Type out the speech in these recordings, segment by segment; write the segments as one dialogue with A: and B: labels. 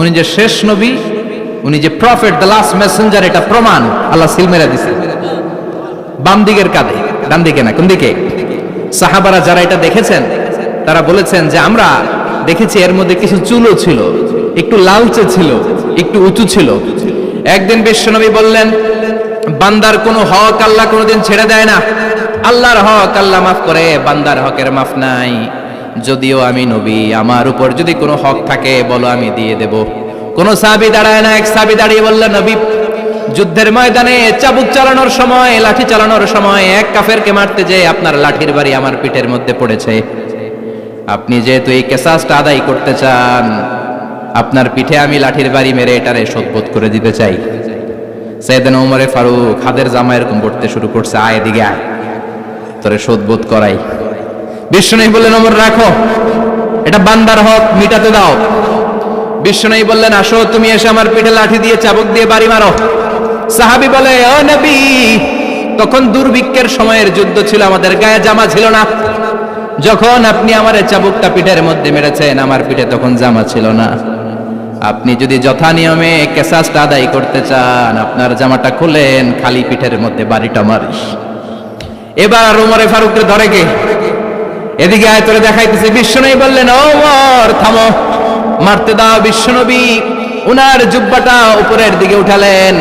A: উনি যে শেষ নবী, উনি যে প্রফেট, দ্য লাস্ট মেসেঞ্জার, এটা প্রমাণ আল্লাহ সিল মেরা দিছে বাম দিকের কাঁধে, ডান দিকে না। কোন দিকে? সাহাবারা যারা এটা দেখেছেন তারা বলেছেন যে আমরা দেখেছি এর মধ্যে কিছু চুলও ছিল, একটু লালচে ছিল, একটু উঁচু ছিল। একদিন বিশ্বনবী বললেন, বান্দার কোনো হক আল্লাহ কোনোদিন ছেড়ে দেয় না। আল্লাহর হক আল্লাহ মাফ করে, বান্দার হকের মাফ নাই। যদিও আমি নবী, আমার উপর যদি কোনো হক থাকে বলো, আমি দিয়ে দেব। কোন সাহাবী দাঁড়ায় না। এক সাহাবী দাঁড়িয়ে বললেন, নবী, যুদ্ধের ময়দানে চাবুক চালানোর সময়, লাঠি চালানোর সময় এক কাফেরকে মারতে যেয়ে আপনার লাঠির বাড়ি আমার পিঠের মধ্যে পড়েছে। আপনি যেহেতু এই কেসাসটা আদায় করতে চান, আপনার পিঠে আমি লাঠির বাড়ি মেরে এটারে শোধবোধ করে দিতে চাই। সাইয়েদনা ওমরে ফারুক হাতের জামা এরকম করতে শুরু করছে, আয় এদিকে আয়, তোরে শোধবোধ করাই। বিশ্বনবী বললেন, ওমর রাখো, এটা বান্দার হক, মিটাতে দাও। বিশ্বনবী বললেন, আসো, তুমি এসে আমার পিঠে লাঠি দিয়ে চাবুক দিয়ে বাড়ি মারো। সাহাবী বলে, ও নবী, তখন দুর্ভিক্ষের সময়ের যুদ্ধ ছিল, আমাদের গায়ে জামা ছিল না। যখন আপনি আমার চাবুকটা পিঠের মধ্যে মেরেছেন, আমার পিঠে তখন জামা ছিল না। আপনি যদি যথা নিয়মে কেসাসটা আদায় করতে চান, আপনার জামাটা খুলেন, খালি পিঠের মধ্যে বাড়িটা মারিস। এবার আর ওমরে ফারুককে ধরে কে? এদিকে আয়, তোরে দেখাইতেছে। বিশ্বনবী বললেন, ওমর থামো, মারতে দাও। বিশ্বনবী উনার জুব্বাটা উপরের দিকে উঠালেন,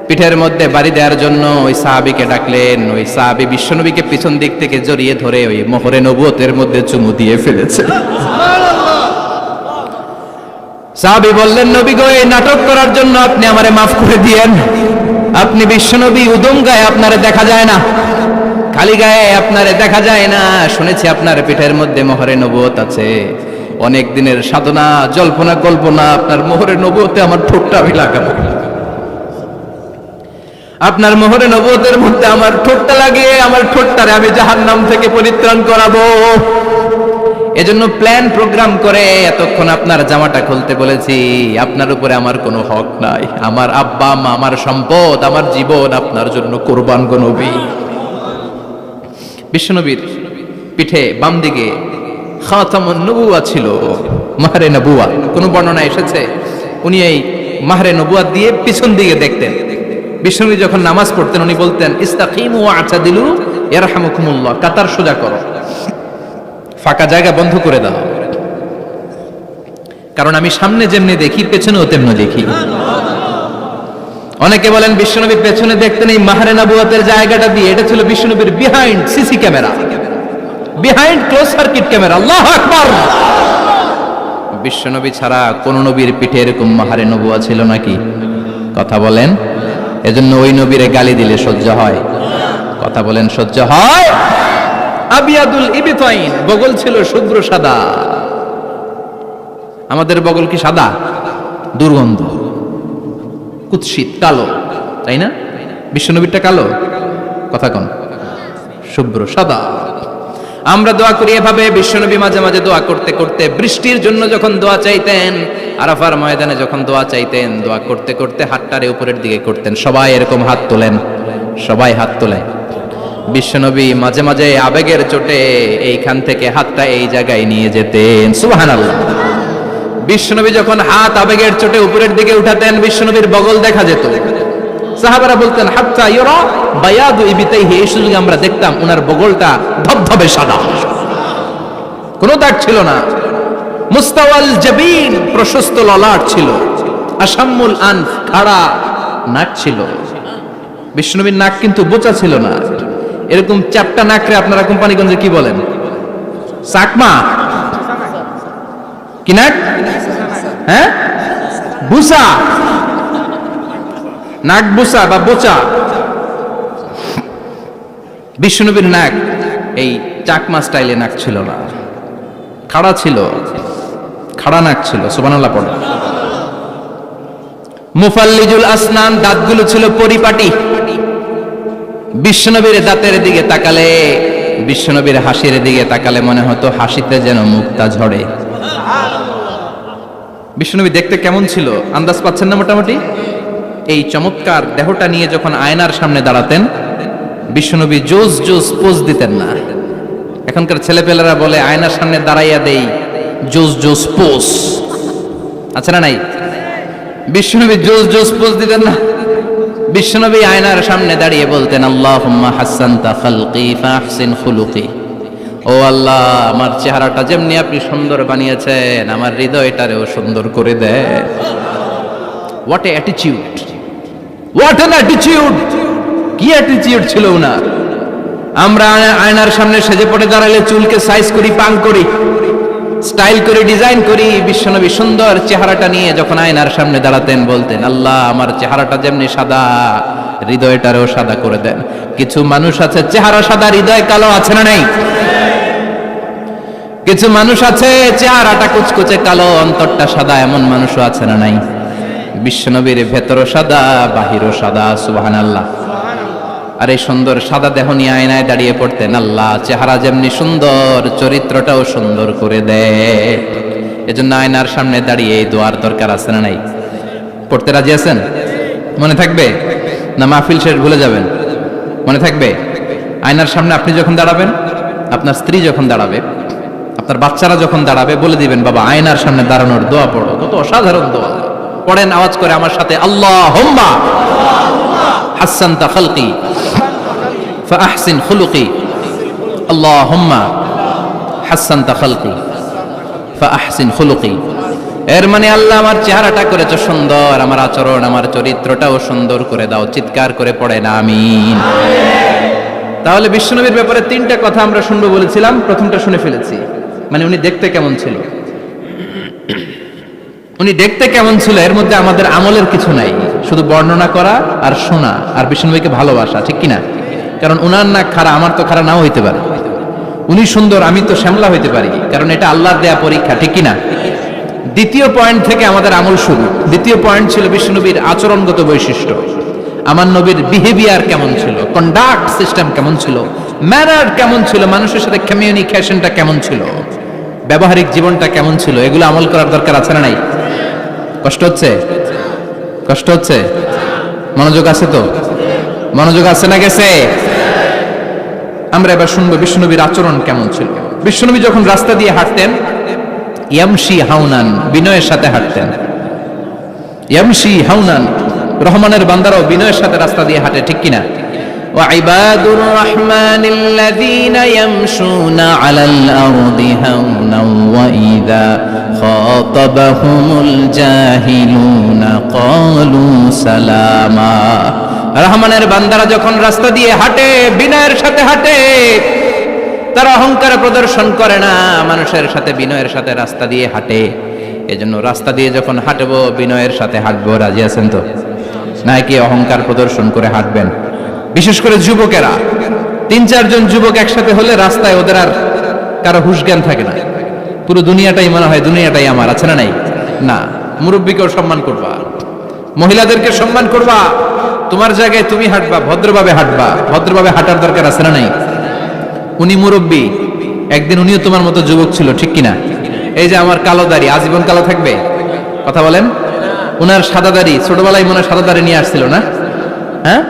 A: পিঠের মধ্যে বাড়ি দেওয়ার জন্য ওই সাহাবীকে ডাকলেন। ওই সাহাবী বিশ্বনবীকে পিছন দিক থেকে জড়িয়ে ধরে ওই মোহরে নবুয়তের মধ্যে চুমু দিয়ে ফেলেছে। সাহাবী বললেন, নবী গো, এই নাটক করার জন্য আপনি আমারে মাফ করে দিয়েন। আপনি বিশ্বনবী, উদম গায়ে আপনারে দেখা যায় না, খালি গায়ে আপনারে দেখা যায় না। শুনেছি আপনার পিঠের মধ্যে মোহরে নবুয়ত আছে। অনেক দিনের সাধনা, জল্পনা কল্পনা, আপনার মোহরে নবুয়তে আমার ঠোঁটটা আমি লাগাবো। আপনার মোহরে নবুয়তের মধ্যে আমার ঠোঁটটা লাগিয়ে আমার ঠোঁটটারে আমি জাহান্নাম থেকে পরিত্রাণ করাবো। এজন্য প্ল্যান প্রোগ্রাম করে এতক্ষণ আপনার জামাটা খুলতে বলেছি। আপনার উপরে আমার কোনো হক নাই। আমার আব্বা মা, আমার সম্পদ, আমার জীবন আপনার জন্য কোরবান গো নবী। বিশ্বনবীর পিঠে বাম দিকে খাতামুন নবুওয়া ছিল, মাহরে নবুওয়া। কোন বর্ণনা এসেছে উনি এই মাহরে নবুওয়া দিয়ে পিছন দিকে দেখতেন। বিশ্বনবী যখন নামাজ পড়তেন উনি বলতেন, ইস্তাকিমু ওয়া'তাদিলু ইয়ারহামুকুমুল্লাহ, কাতার সোজা করো, ফাঁকা জায়গা বন্ধ করে দাও, কারণ আমি সামনে যেমনি দেখি পেছনেও তেমনি দেখি। অনেকে বলেন বিশ্বনবী পেছনে দেখতেন এই মাহরে নবুওয়াতের জায়গাটা দিয়ে। এটা ছিল বিশ্বনবীর behind CC camera, behind close circuit camera. আল্লাহু আকবার। বিশ্বনবী ছাড়া কোন নবীর পিঠে এরকম মাহরে নবুওয়া ছিল নাকি? কথা বলেন। এজন্য ওই নবীরে গালি দিলে সহ্য হয়? কথা বলেন, সহ্য হয়? আবিয়াদুল ইবতাইন, বগল ছিল শুভ্র সাদা। আমাদের বগল কি সাদা? দুর্গন্ধ, কুৎসিত, কালো, তাই না? বিশ্বনবীরটা কালো? কথা কোন? শুভ্র সাদা। আমরা দোয়া করি এভাবে। বিশ্বনবী মাঝে মাঝে দোয়া করতে করতে, বৃষ্টির জন্য যখন দোয়া চাইতেন, আরাফার ময়দানে যখন দোয়া চাইতেন, দোয়া করতে করতে হাতটারে উপরের দিকে করতেন। সবাই এরকম হাত তোলেন, সবাই হাত তোলেন। বিশ্বনবী মাঝে মাঝে আবেগের চোটে এইখান থেকে হাতটা এই জায়গায় নিয়ে যেতেন। সুবহানাল্লাহ। বিশ্বনবী যখন হাত আবেগের চোটে উপরের দিকে উঠাতেন, বিশ্বনবীর বগল দেখা যেত। সাহাবারা বলতেন, হাত্তা ইউরা বায়াদু ইবতাইহি, এই সুযোগে আমরা দেখতাম ওনার বগলটা ধবধবে সাদা, কোনো দাগ ছিল না। মুস্তাওয়াল জাবিন, প্রশস্ত ললাট ছিল। আসাম্মুল আনফ, খাড়া নাক ছিল। বিশ্বনবীর নাক কিন্তু বোচা ছিল না। এরকম চারটা নাকরে আপনারা কোম্পানিগঞ্জে কি বলেন? চাকমা? কি নাক? হ্যাঁ, বুসা, নাক বুসা বা বোচা। বিশ্বনবীর নাক এই চাকমা স্টাইলে নাক ছিল না, খাড়া ছিল, খাড়া নাক ছিল। সুবহানাল্লাহ পড়ে। মুফাল্লিজুল আসনান, দাঁতগুলো ছিল পরিপাটি। বিশ্বনবীর দাঁতের দিকে তাকালে, বিশ্বনবীর হাসির দিকে তাকালে মনে হতো হাসিতে যেন মুক্তা ঝরে। বিশ্বনবী দেখতে কেমন ছিল আন্দাজ পাচ্ছেন না মোটামুটি? এই চমৎকার দেহটা নিয়ে যখন আয়নার সামনে দাঁড়াতেন, বিশ্বনবী জোস জোস পোজ দিতেন না। এখনকার ছেলেপেলেরা বলে আয়নার সামনে দাঁড়াইয়া দেই জোস জোস পোজ। আছে না নাই? বিশ্বনবী জোস জোস পোজ দিতেন না? বিশ্বনবী আয়নার সামনে দাঁড়িয়ে বলতেন, আল্লাহুম্মা হাসসানতা খালকি ফাহসিন খুলুকি। ও আল্লাহ, আমার চেহারাটা যেমনি আপনি সুন্দর বানিয়েছেন, আমার হৃদয়টারেও সুন্দর করে দেন। What a attitude, what an attitude! কি অ্যাটিটিউড ছিল ওনার! আমরা আয়নার সামনে সেজে পড়ে দাঁড়ালে চুলকে সাইজ করি, পাং করি, স্টাইল করে ডিজাইন করি। বিশ্বনবী সুন্দর চেহারাটা নিয়ে যখন আয়নার সামনে দাঁড়াতেন বলতেন, আল্লাহ, আমার চেহারাটা যেমনি সাদা, হৃদয়টারেও সাদা করে দেন। কিছু মানুষ আছে চেহারা সাদা, হৃদয় কালো, আছে না নাই? কিছু মানুষ আছে চেহারাটা কুচকুচে কালো, অন্তরটা সাদা, এমন মানুষও আছে না নাই? বিশ্বনবীর ভেতরও সাদা, বাহিরও সাদা। সুবহানাল্লাহ। আর এই সুন্দর সাদা দেহ নিয়ে আয়নায় দাঁড়িয়ে পড়তেন, আল্লাহ, চেহারা যেমনি সুন্দর, চরিত্রটাও সুন্দর করে দেয়। এজন্য আয়নার সামনে দাঁড়িয়ে এই দোয়ার দরকার আছে না নাই? পড়তে রাজি আছেন? মনে থাকবে না মাহফিল শেষ ভুলে যাবেন? মনে থাকবে? আয়নার সামনে আপনি যখন দাঁড়াবেন, আপনার স্ত্রী যখন দাঁড়াবে, আপনার বাচ্চারা যখন দাঁড়াবে, বলে দিবেন, বাবা, আয়নার সামনে দাঁড়ানোর দোয়া পড়ো। কত অসাধারণ দোয়া! পড়েন আওয়াজ করে আমার সাথে, আল্লাহুম্মা হাসসানতা খালকি ফাহসিন খুলুকি। আল্লাহুম্মা হাসসানতা খালকি ফাহসিন খুলুকি। এর মানে, আল্লাহ, আমার চেহারাটা করেছো সুন্দর, আমার আচরণ, আমার চরিত্রটাও সুন্দর করে দাও। চিৎকার করে পড়েন আমিন। তাহলে বিশ্বনবীর ব্যাপারে তিনটা কথা আমরা শুনবো বলেছিলাম, প্রথমটা শুনে ফেলেছি। মানে উনি দেখতে কেমন ছিল, উনি দেখতে কেমন ছিল, এর মধ্যে আমাদের আমলের কিছু নাই, শুধু বর্ণনা করা আর শোনা আর বিশ্বনবীকে ভালোবাসা, ঠিক কিনা? কারণ উনার না খাড়া, আমার তো খাড়া নাও হইতে পারে। উনি সুন্দর, আমি তো শ্যামলা হইতে পারি, কারণ এটা আল্লাহর দেয়া পরীক্ষা, ঠিক কিনা? দ্বিতীয় পয়েন্ট থেকে আমাদের আমল শুরু। দ্বিতীয় পয়েন্ট ছিল বিশ্বনবীর আচরণগত বৈশিষ্ট্য। আমার নবীর বিহেভিয়ার কেমন ছিল, কন্ডাক্ট সিস্টেম কেমন ছিল, ম্যানার কেমন ছিল, মানুষের সাথে কমিউনিকেশনটা কেমন ছিল, ব্যবহারিক জীবনটা কেমন ছিল, এগুলো আমল করার দরকার আছে না নাই? কষ্ট হচ্ছে? কষ্ট হচ্ছে? মনোযোগ আছে তো? মনোযোগ আছে না গেছে? আমরা এবার শুনবো বিশ্বনবীর আচরণ কেমন ছিল। বিশ্বনবী যখন রাস্তা দিয়ে হাঁটতেন, ইয়ামশি হাউনান, বিনয়ের সাথে হাঁটতেন। ইয়ামশি হাউনান, রহমানের বান্দারাও বিনয়ের সাথে রাস্তা দিয়ে হাঁটে, ঠিক কিনা? وعباد الرحمن الذين يمشون على الأرض هونا وإذا خاطبهم الجاهلون قالوا سلاما। রহমানের বান্দারা যখন রাস্তা দিয়ে হাঁটে, বিনয়ের সাথে হাঁটে, তারা অহংকার প্রদর্শন করে না, মানুষের সাথে বিনয়ের সাথে রাস্তা দিয়ে হাঁটে। এজন্য রাস্তা দিয়ে যখন হাঁটবো, বিনয়ের সাথে হাঁটবো। রাজি আছেন তো? নাকি অহংকার প্রদর্শন করে হাঁটবেন? বিশেষ করে যুবকেরা, 3-4 জন যুবক একসাথে হলে রাস্তায় ওদের আর কারো হুঁশ জ্ঞান থাকে না, পুরো দুনিয়াটাই মনে হয় দুনিয়াটাই আমার, আছে না নাই? না, মুরব্বীকেও সম্মান করবা, মহিলাদেরকে সম্মান করবা, তোমার জায়গায় তুমি হাঁটবা, ভদ্রভাবে হাঁটবা। ভদ্রভাবে হাঁটার দরকার আছে না নাই? উনি মুরব্বী, একদিন উনিও তোমার মতো যুবক ছিল, ঠিক কিনা? এই যে আমার কালো দাড়ি, আজীবন কালো থাকবে? কথা বলেন। উনার সাদা দাড়ি, ছোটবেলায় মনে হয় সাদা দাড়ি নিয়ে আসছিল না? হ্যাঁ,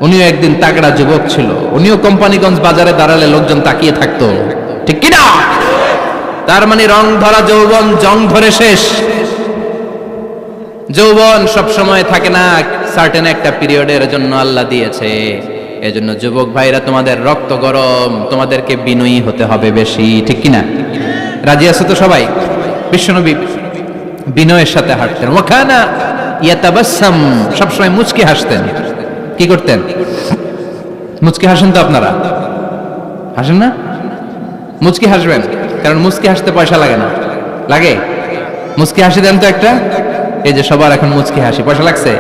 A: উনিও একদিন তাগড়া যুবক ছিল, উনিও কোম্পানিগঞ্জ বাজারে দাঁড়ালে লোকজন তাকিয়ে থাকতো, ঠিক কিনা? তার মানে রং ধরা যৌবন জং ধরে শেষ। যৌবন সব সময় থাকে না, সার্টেন একটা পিরিয়ডের জন্য আল্লাহ দিয়েছে। এজন্য যুবক ভাইরা, তোমাদের রক্ত গরম, তোমাদেরকে বিনয়ী হতে হবে বেশি, ঠিক কিনা? রাজি আছো তো সবাই? বিশ্বনবী বিনয়ের সাথে হাঁটতেন। ওয়াকানা ইয়াতাবাসসাম, সবসময় মুচকি হাসতেন। কি করতেন? মুচকি হাসেন তো আপনারা? হাসেন না? মুচকি হাসবেন, কারণ মুচকি হাসতে পয়সা লাগে না। লাগে? মুচকি হাসি দেন তো একটা। এই যে সবার এখন মুচকি হাসি, পয়সা লাগছে?